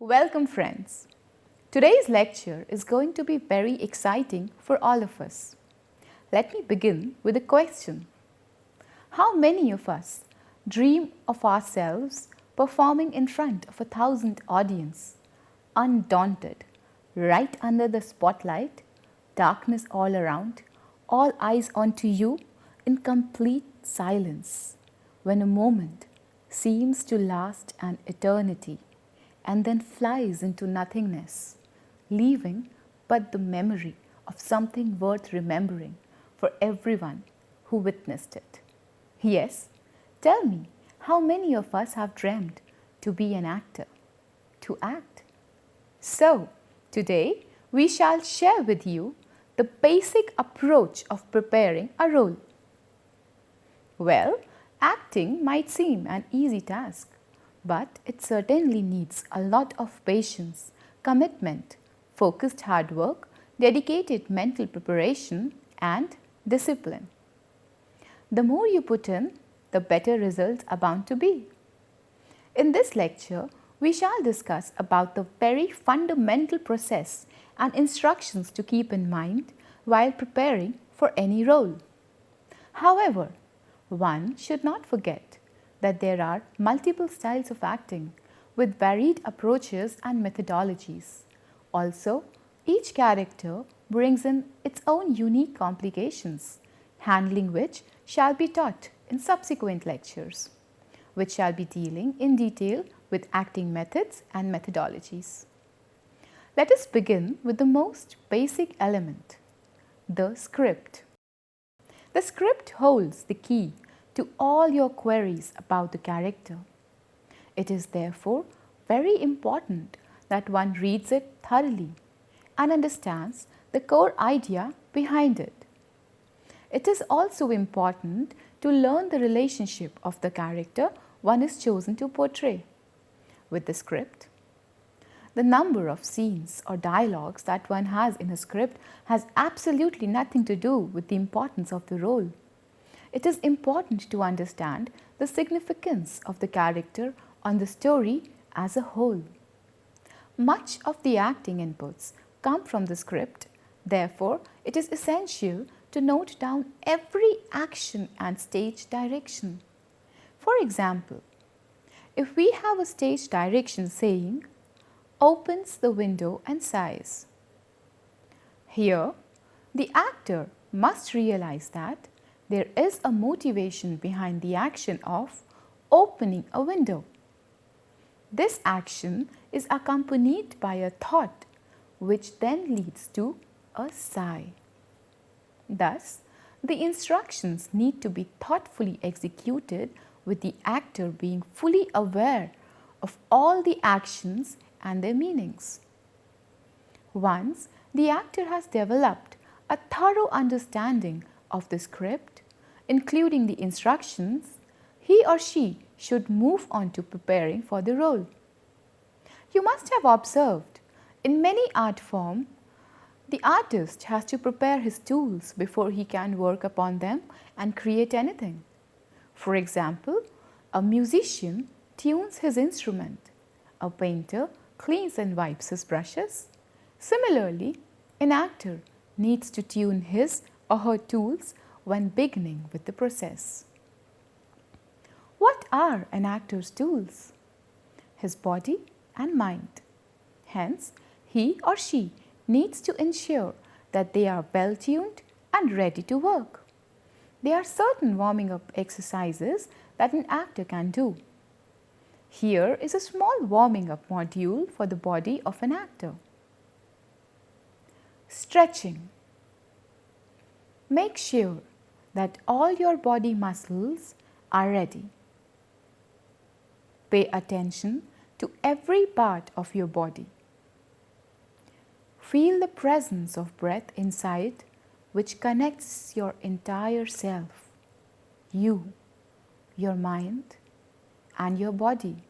Welcome friends. Today's lecture is going to be very exciting for all of us. Let me begin with a question. How many of us dream of ourselves performing in front of 1,000 audience, undaunted, right under the spotlight, darkness all around, all eyes onto you in complete silence, when a moment seems to last an eternity and then flies into nothingness, leaving but the memory of something worth remembering for everyone who witnessed it? Yes, tell me, how many of us have dreamed to be an actor, to act? So, today we shall share with you the basic approach of preparing a role. Well, acting might seem an easy task, but it certainly needs a lot of patience, commitment, focused hard work, dedicated mental preparation, and discipline. The more you put in, the better results are bound to be. In this lecture, we shall discuss about the very fundamental process and instructions to keep in mind while preparing for any role. However, one should not forget that there are multiple styles of acting with varied approaches and methodologies. Also, each character brings in its own unique complications, handling which shall be taught in subsequent lectures, which shall be dealing in detail with acting methods and methodologies. Let us begin with the most basic element, the script. The script holds the key to all your queries about the character. It is therefore very important that one reads it thoroughly and understands the core idea behind it. It is also important to learn the relationship of the character one is chosen to portray with the script. The number of scenes or dialogues that one has in a script has absolutely nothing to do with the importance of the role. It is important to understand the significance of the character on the story as a whole. Much of the acting inputs come from the script, therefore, it is essential to note down every action and stage direction. For example, if we have a stage direction saying, opens the window and sighs. Here, the actor must realize that there is a motivation behind the action of opening a window. This action is accompanied by a thought which then leads to a sigh. Thus, the instructions need to be thoughtfully executed with the actor being fully aware of all the actions and their meanings. Once the actor has developed a thorough understanding of the script, including the instructions, he or she should move on to preparing for the role. You must have observed, in many art forms, the artist has to prepare his tools before he can work upon them and create anything. For example, a musician tunes his instrument, a painter cleans and wipes his brushes. Similarly, an actor needs to tune his or her tools when beginning with the process. What are an actor's tools? His body and mind. Hence, he or she needs to ensure that they are well tuned and ready to work. There are certain warming up exercises that an actor can do. Here is a small warming up module for the body of an actor. Stretching. Make sure that all your body muscles are ready. Pay attention to every part of your body. Feel the presence of breath inside, which connects your entire self, you, your mind, and your body.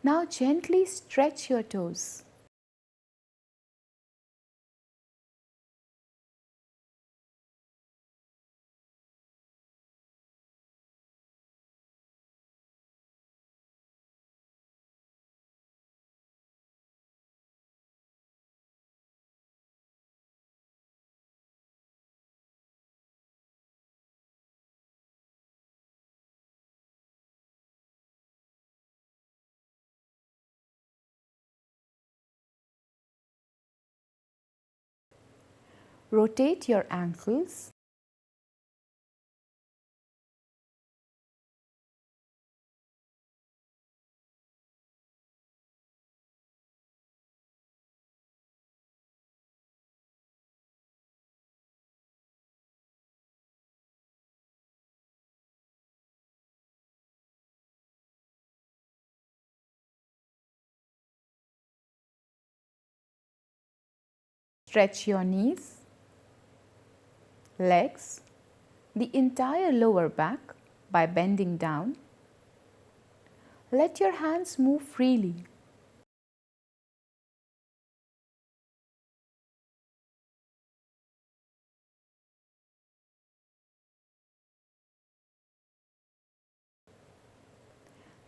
Now gently stretch your toes. Rotate your ankles. Stretch your knees, legs, the entire lower back by bending down. Let your hands move freely.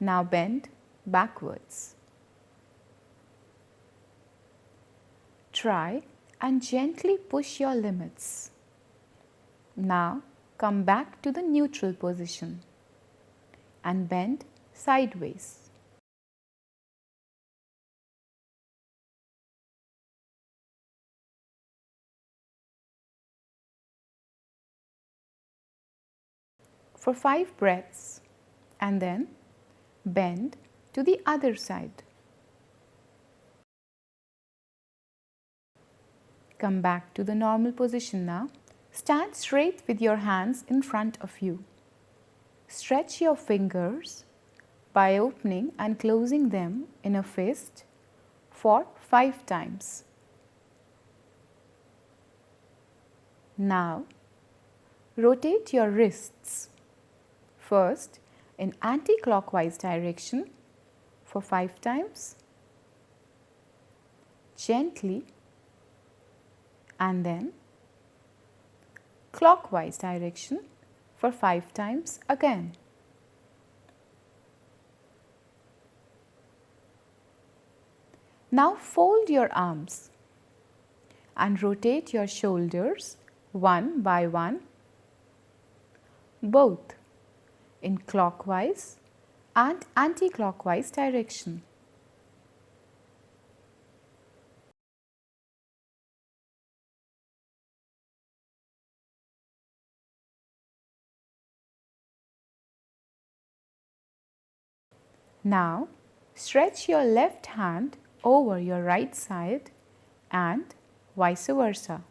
Now bend backwards. Try and gently push your limits. Now come back to the neutral position and bend sideways. For 5 breaths and then bend to the other side. Come back to the normal position now. Stand straight with your hands in front of you. Stretch your fingers by opening and closing them in a fist for 5 times. Now, rotate your wrists. First, in anti-clockwise direction for 5 times. Gently, and then clockwise direction for 5 times again. Now fold your arms and rotate your shoulders one by one, both in clockwise and anti-clockwise direction. Now stretch your left hand over your right side and vice versa.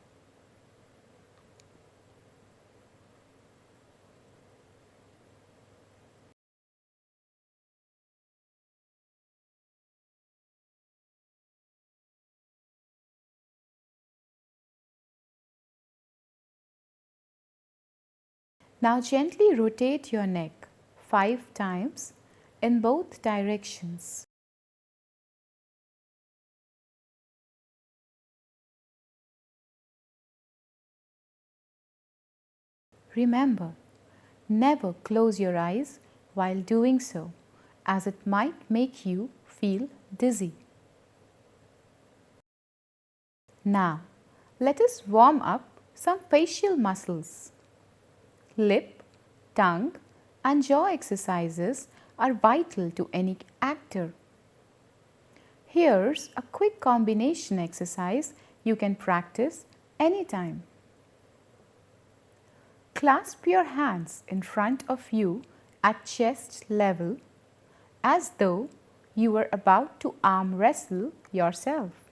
Now gently rotate your neck 5 times in both directions. Remember, never close your eyes while doing so, as it might make you feel dizzy. Now, let us warm up some facial muscles. Lip, tongue, and jaw exercises are vital to any actor. Here's a quick combination exercise you can practice anytime. Clasp your hands in front of you at chest level as though you were about to arm wrestle yourself.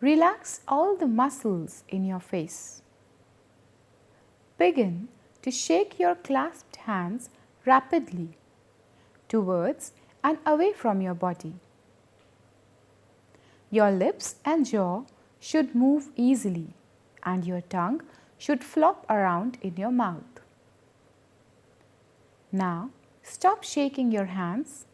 Relax all the muscles in your face. Begin to shake your clasped hands rapidly towards and away from your body. Your lips and jaw should move easily and your tongue should flop around in your mouth. Now stop shaking your hands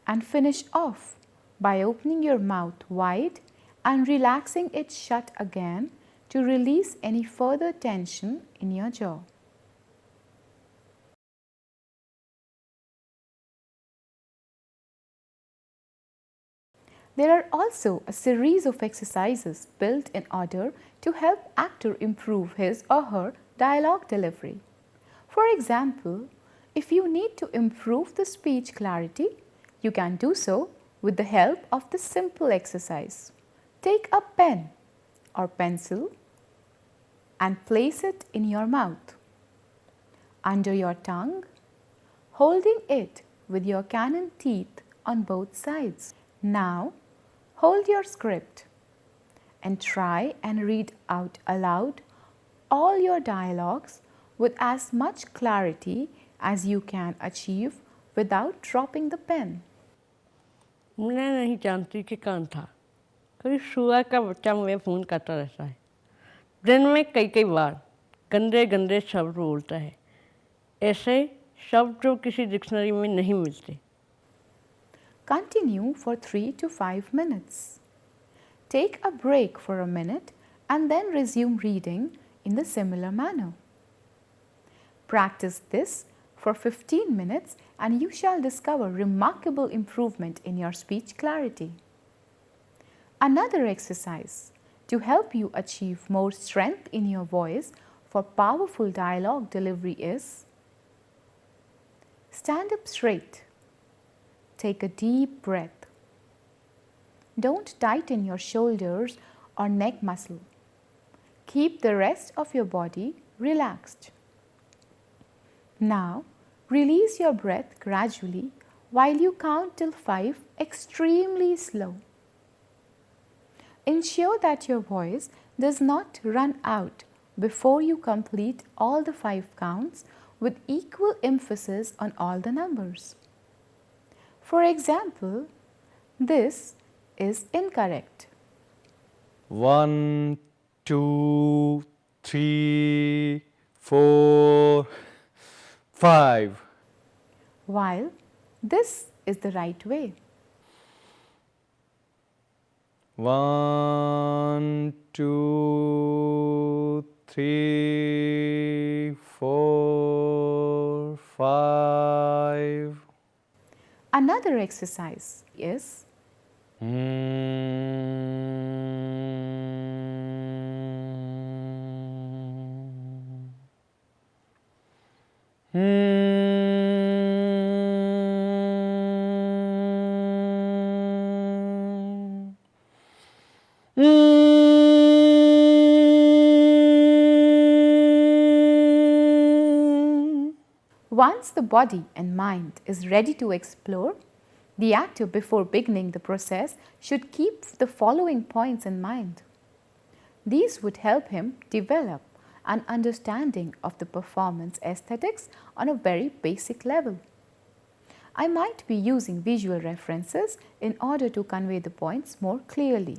and finish off by opening your mouth wide and relaxing it shut again to release any further tension in your jaw. There are also a series of exercises built in order to help actor improve his or her dialogue delivery. For example, if you need to improve the speech clarity, you can do so with the help of this simple exercise. Take a pen or pencil and place it in your mouth, under your tongue, holding it with your canine teeth on both sides. Now, hold your script and try and read out aloud all your dialogues with as much clarity as you can achieve without dropping the pen. मैं नहीं जानती कि कौन था। कोई सुआ का बच्चा मुझे फ़ोन करता रहता है। दिन में कई कई बार गंदे गंदे शब्द बोलता है, ऐसे शब्द जो किसी डिक्शनरी में नहीं मिलते। Continue for 3 to 5 minutes. Take a break for a minute and then resume reading in the similar manner. Practice this for 15 minutes and you shall discover remarkable improvement in your speech clarity. Another exercise to help you achieve more strength in your voice for powerful dialogue delivery is: stand up straight. Take a deep breath. Don't tighten your shoulders or neck muscle. Keep the rest of your body relaxed. Now, release your breath gradually while you count till 5 extremely slow. Ensure that your voice does not run out before you complete all the 5 counts with equal emphasis on all the numbers. For example, this is incorrect. 1, 2, 3, 4, 5. While this is the right way. 1, 2, 3, 4, 5. Another exercise is once the body and mind is ready to explore, the actor before beginning the process should keep the following points in mind. These would help him develop an understanding of the performance aesthetics on a very basic level. I might be using visual references in order to convey the points more clearly.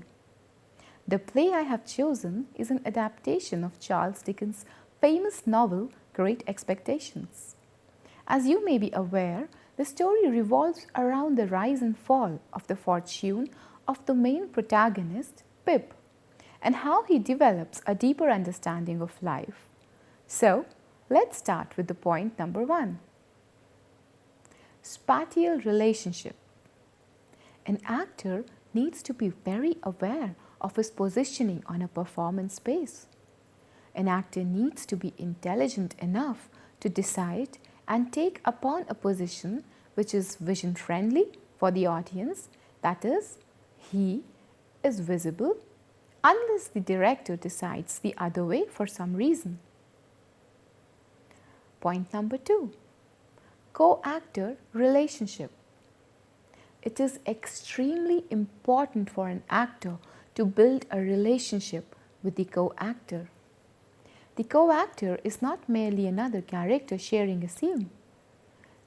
The play I have chosen is an adaptation of Charles Dickens' famous novel Great Expectations. As you may be aware, the story revolves around the rise and fall of the fortune of the main protagonist, Pip, and how he develops a deeper understanding of life. So, let's start with the point number 1. Spatial relationship. An actor needs to be very aware of his positioning on a performance space. An actor needs to be intelligent enough to decide and take upon a position which is vision friendly for the audience, that is, he is visible unless the director decides the other way for some reason. Point number 2. Co-actor relationship. It is extremely important for an actor to build a relationship with the co-actor. The co-actor is not merely another character sharing a scene.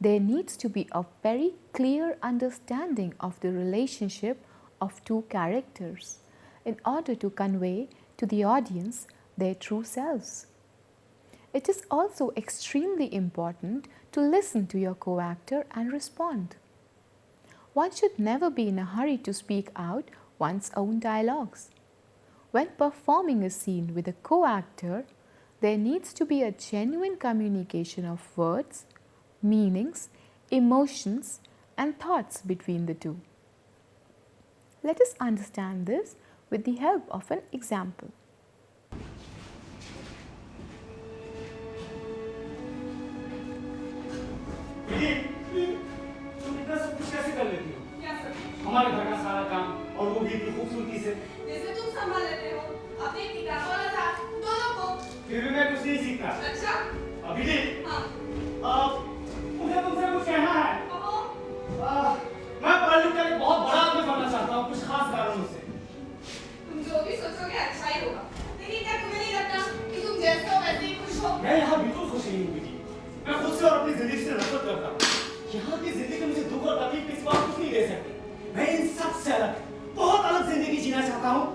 There needs to be a very clear understanding of the relationship of two characters in order to convey to the audience their true selves. It is also extremely important to listen to your co-actor and respond. One should never be in a hurry to speak out one's own dialogues. When performing a scene with a co-actor, there needs to be a genuine communication of words, meanings, emotions, and thoughts between the two. Let us understand this with the help of an example. तुम इतना सब कुछ कैसे कर लेती हो? हमारे घर का सारा काम और वो भी इतनी खूबसूरती से। जैसे तुम संभाल लेते हो, अपने विधि, हाँ, मुझे तुमसे कुछ कहना है। मैं पढ़ लिख कर एक बहुत बड़ा आदमी बनना चाहता हूँ, कुछ खास कारणों से। तुम जो भी सोचोगे अच्छा ही होगा। लेकिन क्या तुम्हें नहीं लगता कि तुम जैसे हो वैसे ही खुश हो? मैं यहाँ बिल्कुल खुश नहीं हूँ विधि। मैं खुद से और अपनी जिंदगी से नफरत करता हूँ। यहाँ की जिंदगी मुझे दुख और तकलीफ के सिवा कुछ नहीं दे सकती। मैं इन सब से अलग, बहुत अलग जिंदगी जीना चाहता हूँ,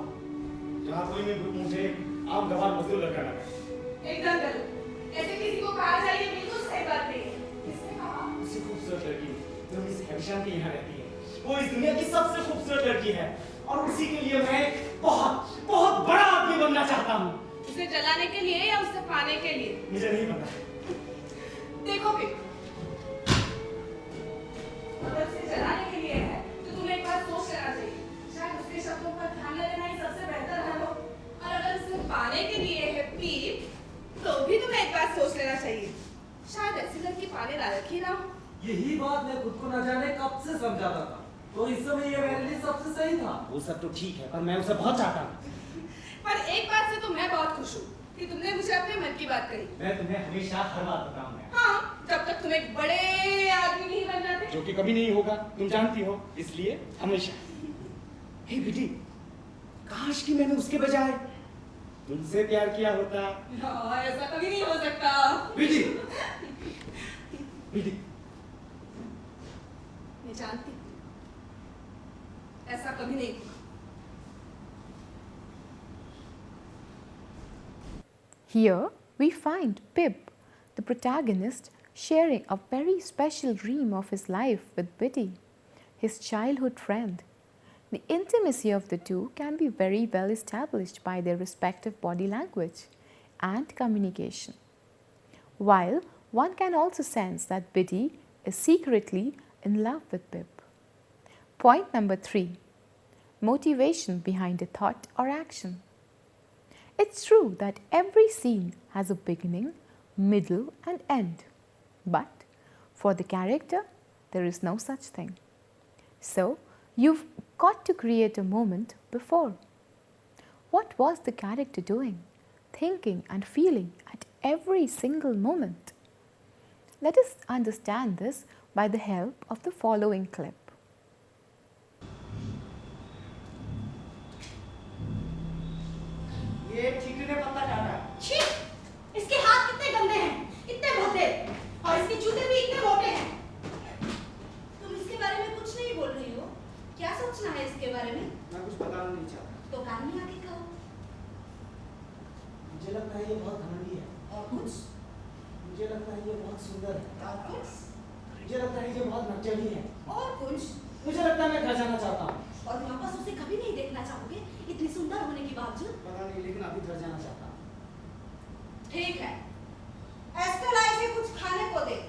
जहाँ कोई भी मुझे आम गवार मजदूर लड़का ना करे। एकदम गलत। ऐसे किसी को कहा जाए ये बिल्कुल सही बात नहीं है। किसने कहा? उसी खूबसूरत लड़की जो मिस हैविशम के यहाँ रहती है, वो इस दुनिया की सबसे खूबसूरत लड़की है और उसी के लिए मैं बहुत बहुत बड़ा आदमी बनना चाहता हूँ। उसे जलाने के लिए या उसे पाने के लिए? मुझे नहीं पता। देखो फिर, अगर उसे जलाने के लिए है तो तुम्हें एक बात सोच लेना चाहिए। शायद उसके शब्दों पर ध्यान न देना ही सबसे बेहतर है। और अगर उसे पाने के लिए है पीप, तो भी तुम्हें एक बात सोच लेना चाहिए। शायद ऐसी लड़की पाने लायक ही ना हो। यही बात मैं खुद को न जाने कब से समझाता था, तो इस समय ये मेरे लिए सबसे सही था। वो सब तो ठीक है, पर मैं उसे बहुत चाहता हूँ। पर एक बात से तो मैं बहुत खुश हूँ कि तुमने मुझे अपने मन की बात कही। मैं तुम्हें हमेशा हर बात बताऊंगा। हाँ, जब तक तुम एक बड़े आदमी नहीं बन जाते। जो कि कभी नहीं होगा, तुम जानती हो, इसलिए हमेशा। हे बेटी, काश कि मैंने उसके बजाय तुमसे प्यार किया होता। हाँ, ऐसा कभी नहीं हो सकता। बेटी, बेटी, मैं जानती हूँ, ऐसा कभी नहीं होगा। Here we find Pip, the protagonist, sharing a very special dream of his life with Biddy, his childhood friend. The intimacy of the two can be very well established by their respective body language and communication. While one can also sense that Biddy is secretly in love with Pip. Point number 3. Motivation behind a thought or action. It's true that every scene has a beginning, middle, and end. But for the character, there is no such thing. So, you've got to create a moment before. What was the character doing, thinking, and feeling at every single moment? Let us understand this by the help of the following clip. ये ठीकरी ने पत्ता काटा। छी! इसके हाथ कितने गंदे हैं, इतने भद्दे, और इसके जूते भी इतने मोटे हैं। तुम इसके बारे में कुछ नहीं बोल रही हो? क्या सोचना है इसके बारे में? मैं कुछ बताना नहीं चाहता। तो कान में आके कहो। मुझे लगता है ये बहुत घमंडी है। और कुछ? मुझे लगता है ये बहुत सुंदर है। और कुछ? मुझे लगता है ये बहुत नकचली है। और कुछ? मुझे लगता है मैं घर जाना चाहता हूँ। और वापस उसे कभी नहीं देखना चाहोगे, इतनी सुंदर होने के बावजूद? पता नहीं, लेकिन अभी घर जाना चाहता हूँ। ठीक है, एस्टेला इसे कुछ खाने को दे।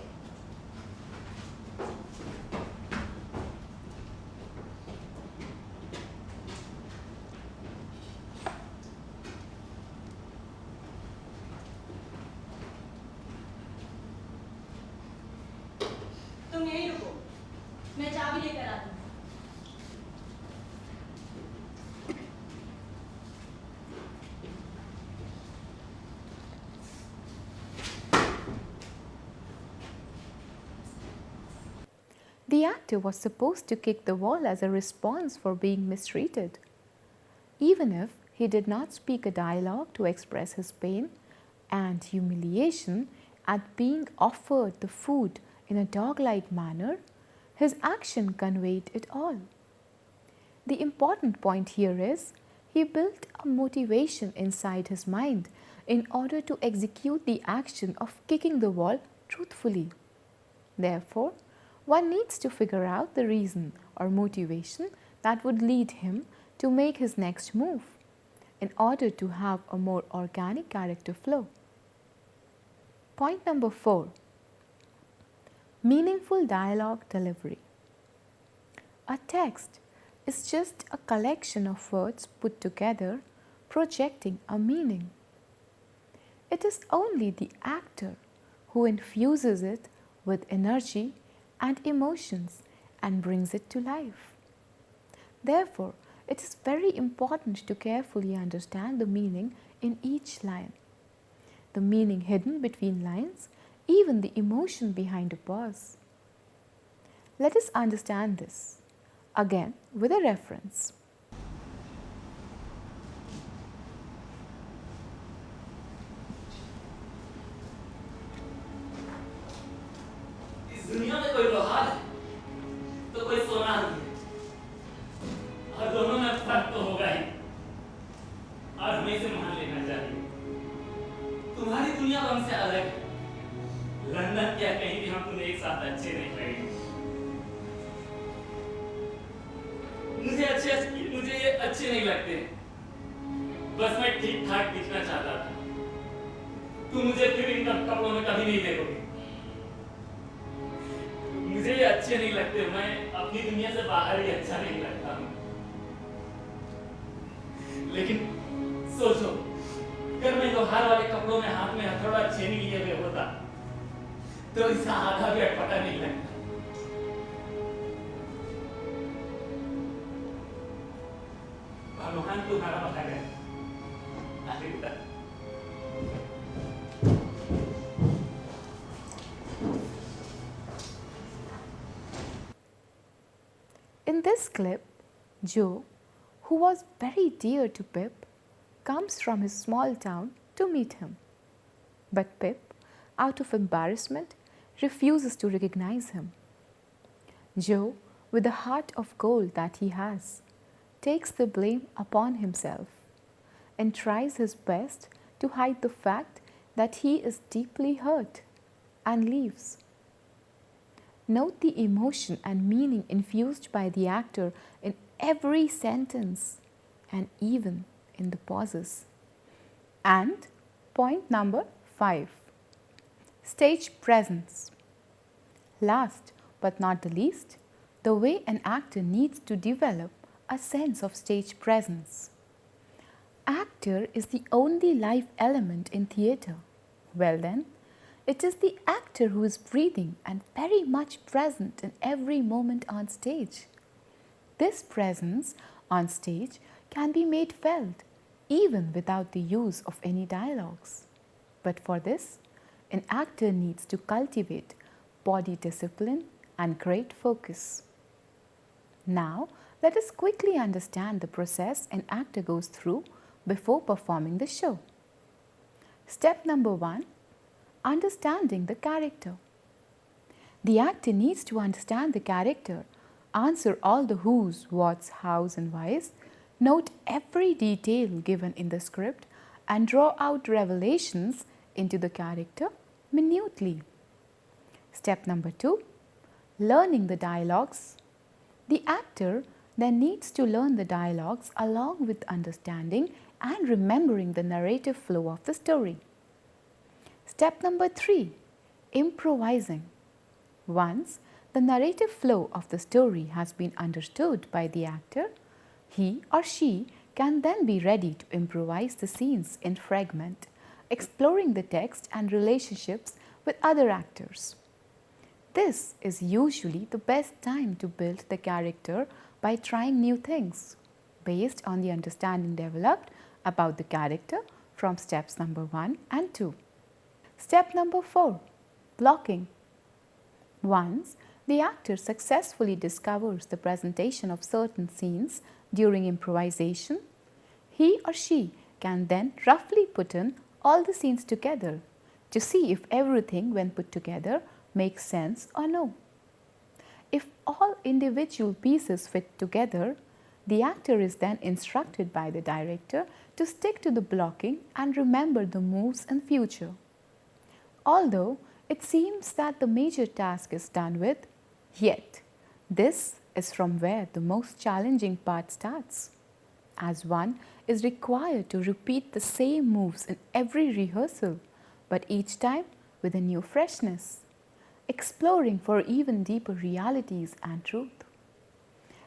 तुम यहीं रुको, मैं चाबी लेकर आती हूँ। The actor was supposed to kick the wall as a response for being mistreated. Even if he did not speak a dialogue to express his pain and humiliation at being offered the food in a dog-like manner, his action conveyed it all. The important point here is he built a motivation inside his mind in order to execute the action of kicking the wall truthfully. Therefore, one needs to figure out the reason or motivation that would lead him to make his next move in order to have a more organic character flow. Point number 4. Meaningful dialogue delivery. A text is just a collection of words put together projecting a meaning. It is only the actor who infuses it with energy and emotions and brings it to life. Therefore, it is very important to carefully understand the meaning in each line. The meaning hidden between lines even the emotion behind a pause. Let us understand this again with a reference. इस दुनिया में कोई लोहार है तो कोई सोना नहीं है, और दोनों में फर्क तो होगा ही, और हमें इसे मान लेना चाहिए। तुम्हारी दुनिया तो हमसे अलग है। लंदन क्या कहीं भी हम तुम्हें एक साथ अच्छे नहीं लगेंगे। मुझे ये अच्छे नहीं लगते। बस मैं ठीक ठाक दिखना चाहता था। तुम मुझे फिर इन कपड़ों में कभी नहीं देखोगे। मुझे ये अच्छे नहीं लगते। मैं अपनी दुनिया से बाहर ही अच्छा नहीं लगता हूँ। लेकिन सोचो, अगर मैं लोहार वाले कपड़ों में हाथ में हथौड़ा छेनी लिए हुए होता तो इसका आधा भी अटपटा नहीं लगता। भगवान तुम्हारा भला करे। In this clip, Joe, who was very dear to Pip, comes from his small town to meet him. But Pip, out of embarrassment, refuses to recognize him. Joe, with the heart of gold that he has, takes the blame upon himself and tries his best to hide the fact that he is deeply hurt and leaves. Note the emotion and meaning infused by the actor in every sentence and even in the pauses. And point number 5, stage presence. Last but not the least, the way an actor needs to develop a sense of stage presence. Actor is the only live element in theatre. Well then, it is the actor who is breathing and very much present in every moment on stage. This presence on stage can be made felt even without the use of any dialogues. But for this, an actor needs to cultivate body discipline and great focus. Now, let us quickly understand the process an actor goes through before performing the show. Step number 1, understanding the character. The actor needs to understand the character, answer all the who's, what's, how's and why's, note every detail given in the script and draw out revelations into the character minutely. Step number 2, learning the dialogues. The actor then needs to learn the dialogues along with understanding and remembering the narrative flow of the story. Step number 3, improvising. Once the narrative flow of the story has been understood by the actor, he or she can then be ready to improvise the scenes in fragment, exploring the text and relationships with other actors. This is usually the best time to build the character by trying new things based on the understanding developed about the character from steps number 1 and 2. Step number 4, blocking. Once the actor successfully discovers the presentation of certain scenes during improvisation, he or she can then roughly put in all the scenes together to see if everything when put together makes sense or no. If all individual pieces fit together, the actor is then instructed by the director to stick to the blocking and remember the moves in future. Although it seems that the major task is done with, yet this is from where the most challenging part starts, as one is required to repeat the same moves in every rehearsal, but each time with a new freshness, exploring for even deeper realities and truth.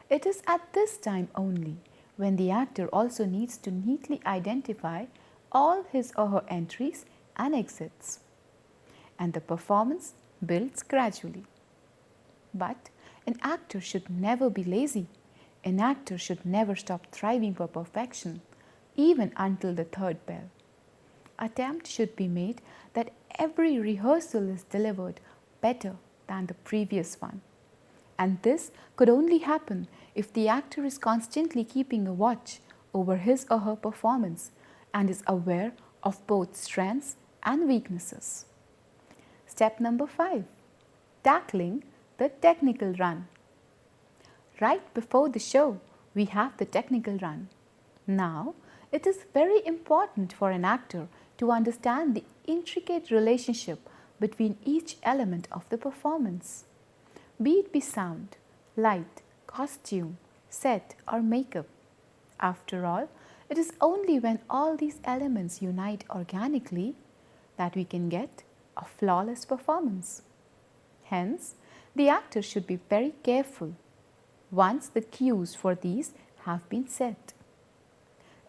It is at this time only when the actor also needs to neatly identify all his or her entries and exits, and the performance builds gradually. But an actor should never be lazy. An actor should never stop striving for perfection, even until the third bell. attempt should be made that every rehearsal is delivered better than the previous one. And this could only happen if the actor is constantly keeping a watch over his or her performance and is aware of both strengths and weaknesses. Step number 5. Tackling the technical run. Right before the show, we have the technical run. Now, it is very important for an actor to understand the intricate relationship between each element of the performance. Be it be sound, light, costume, set or makeup. After all, it is only when all these elements unite organically that we can get a flawless performance. Hence, the actor should be very careful once the cues for these have been set.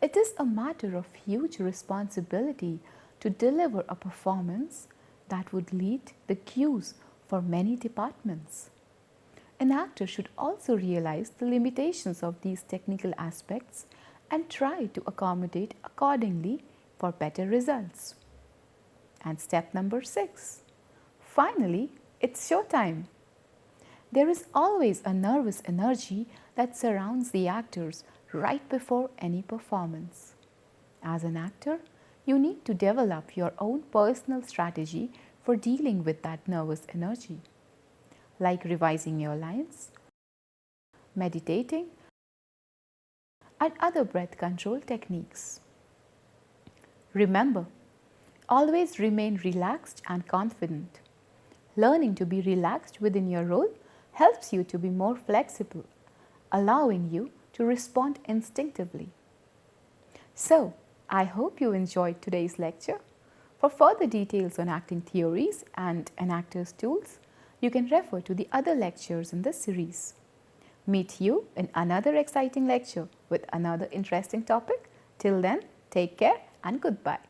It is a matter of huge responsibility to deliver a performance that would lead the cues for many departments. An actor should also realize the limitations of these technical aspects and try to accommodate accordingly for better results. And step number 6. Finally, it's showtime. There is always a nervous energy that surrounds the actors right before any performance. As an actor, you need to develop your own personal strategy for dealing with that nervous energy, like revising your lines, meditating, and other breath control techniques. Remember, always remain relaxed and confident. Learning to be relaxed within your role helps you to be more flexible, allowing you to respond instinctively. So, I hope you enjoyed today's lecture. For further details on acting theories and an actor's tools, you can refer to the other lectures in this series. Meet you in another exciting lecture with another interesting topic. Till then, take care and goodbye.